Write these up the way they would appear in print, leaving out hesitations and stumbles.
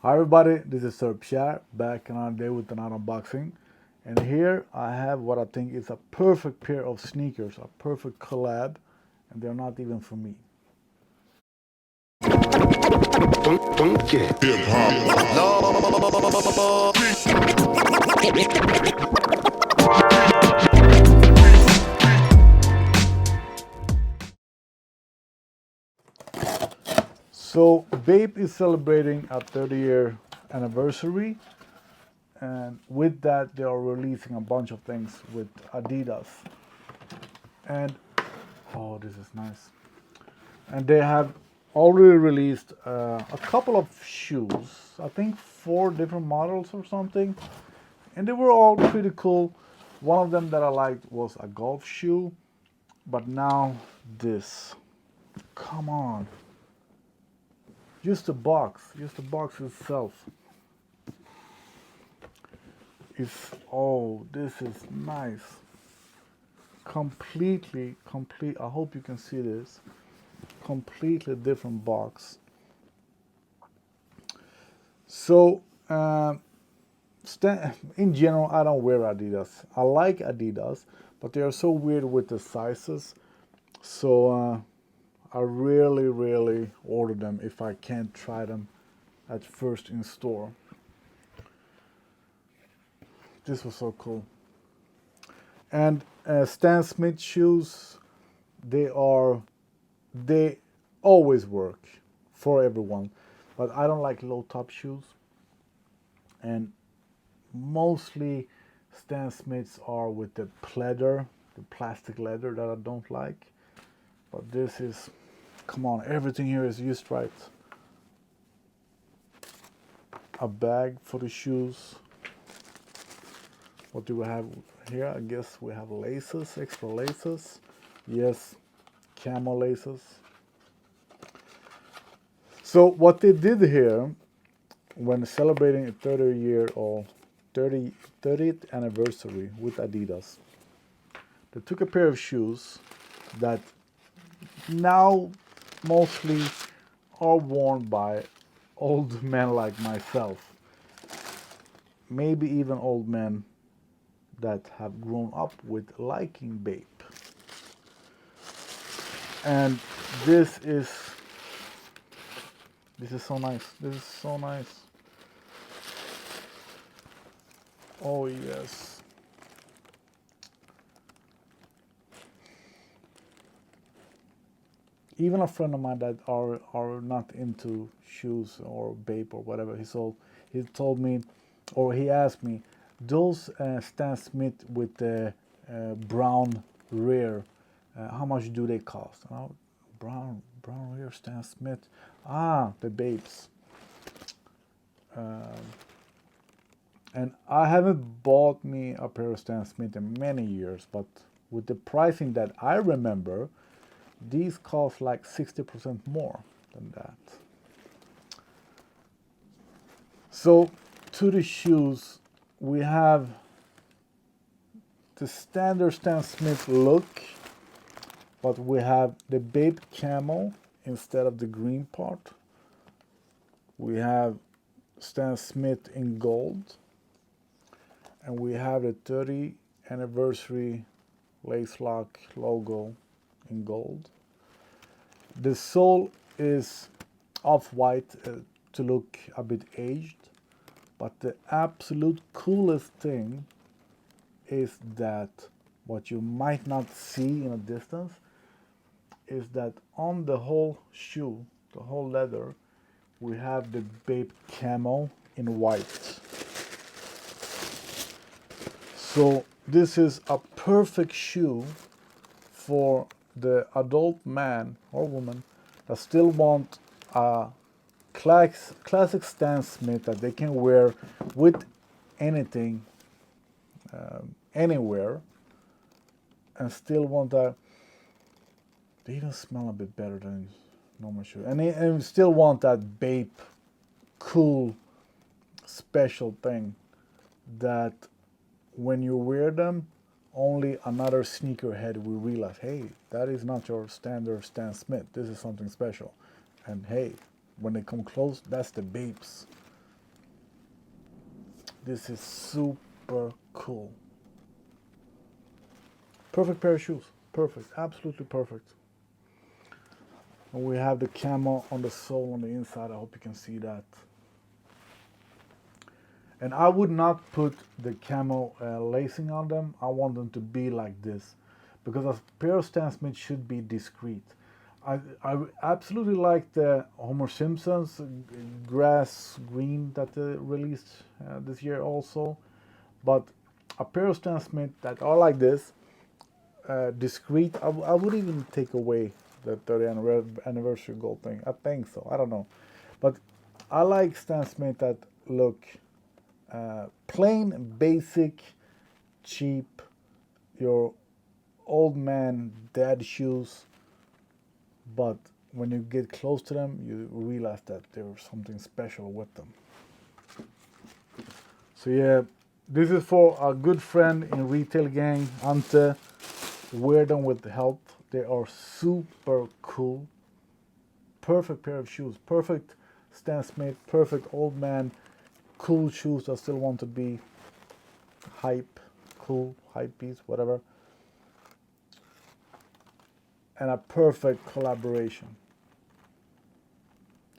Hi everybody, this is Sir Pierre back another day with another unboxing. And here I have what I think is a perfect pair of sneakers, a perfect collab, and they're not even for me. Funky. Hip hop. So BAPE is celebrating a 30-year anniversary, and with that they are releasing a bunch of things with Adidas. And oh, this is nice. And they have already released a couple of shoes. I think 4 different models or something, and they were all pretty cool. One of them that I liked was a golf shoe, but now this. Come on, just the box itself is, oh, this is nice. Complete. I hope you can see this. Completely different box. So in general, I don't wear Adidas. I like Adidas, but they are so weird with the sizes. So I rarely order them if I can't try them at first in store. This was so cool. And Stan Smith shoes, they are they always work for everyone, but I don't like low top shoes, and mostly Stan Smiths are with the pleather, the plastic leather that I don't like. But this is, come on, everything here is used right. A bag for the shoes. What do we have here? I guess we have laces, extra laces. Yes, camel laces. So what they did here when celebrating a 30th anniversary with Adidas, they took a pair of shoes that now mostly are worn by old men like myself, maybe even old men that have grown up with liking BAPE. And this is this is so nice. This is so nice. Oh yes. Even a friend of mine that are not into shoes or BAPE or whatever, he told me, or he asked me, those Stan Smith with the brown rear, how much do they cost? And brown rear Stan Smith, the BAPEs. And I haven't bought me a pair of Stan Smith in many years, but with the pricing that I remember, these cost like 60% more than that. So to the shoes, we have the standard Stan Smith look, but we have the BAPE camo instead of the green part. We have Stan Smith in gold, and we have the 30th anniversary lace lock logo in gold. The sole is off-white to look a bit aged, but the absolute coolest thing is that what you might not see in a distance is that on the whole shoe, the whole leather, we have the BAPE camo in white. So this is a perfect shoe for the adult man or woman that still want a classic Stan Smith that they can wear with anything, anywhere, and still want that. They even smell a bit better than normal shoes, and still want that BAPE cool special thing that when you wear them, only another sneakerhead will realize, hey, that is not your standard Stan Smith. This is something special. And hey, when they come close, that's the BAPEs. This is super cool. Perfect pair of shoes. Perfect. Absolutely perfect. And we have the camo on the sole on the inside. I hope you can see that. And I would not put the camo lacing on them. I want them to be like this, because a pair of Stan Smith should be discreet. I absolutely like the Homer Simpson's grass green that they released this year also. But a pair of Stan Smith that are like this, discreet, I would even take away the 30th anniversary gold thing. I think so. I don't know. But I like Stan Smith that look plain, basic, cheap, your old man dad shoes, but when you get close to them, you realize that there's something special with them. So yeah, this is for a good friend in retail gang, Ante. Wear them with help. They are super cool. Perfect pair of shoes. Perfect Stan Smith. Perfect old man. Cool shoes that still want to be hype, cool, hype piece, whatever. And a perfect collaboration,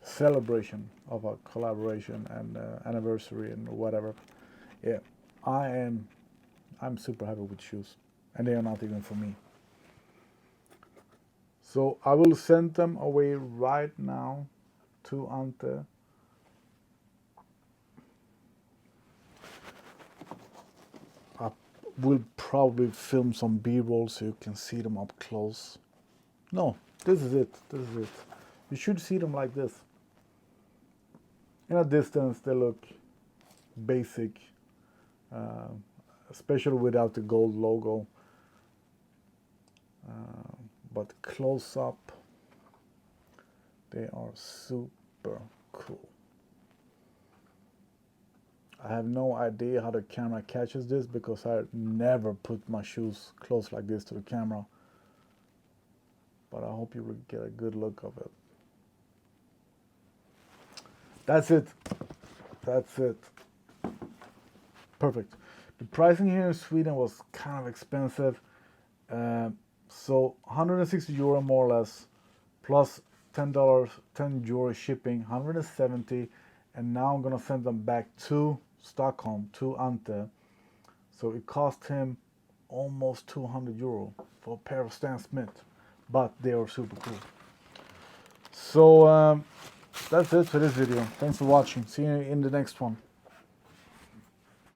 celebration of a collaboration and anniversary and whatever. Yeah, I'm super happy with shoes, and they are not even for me. So I will send them away right now to Ante. I will probably film some B-roll so you can see them up close. No, this is it. This is it. You should see them like this. In a distance, they look basic, especially without the gold logo. But close up, they are super cool. I have no idea how the camera catches this, because I never put my shoes close like this to the camera. But I hope you will get a good look of it. That's it. That's it. Perfect. The pricing here in Sweden was kind of expensive. So 160 euro more or less, plus $10, 10 euro shipping, 170. And now I'm gonna send them back to Stockholm, to Ante. So it cost him almost 200 euro for a pair of Stan Smith, but they are super cool. So that's it for this video. Thanks for watching. See you in the next one.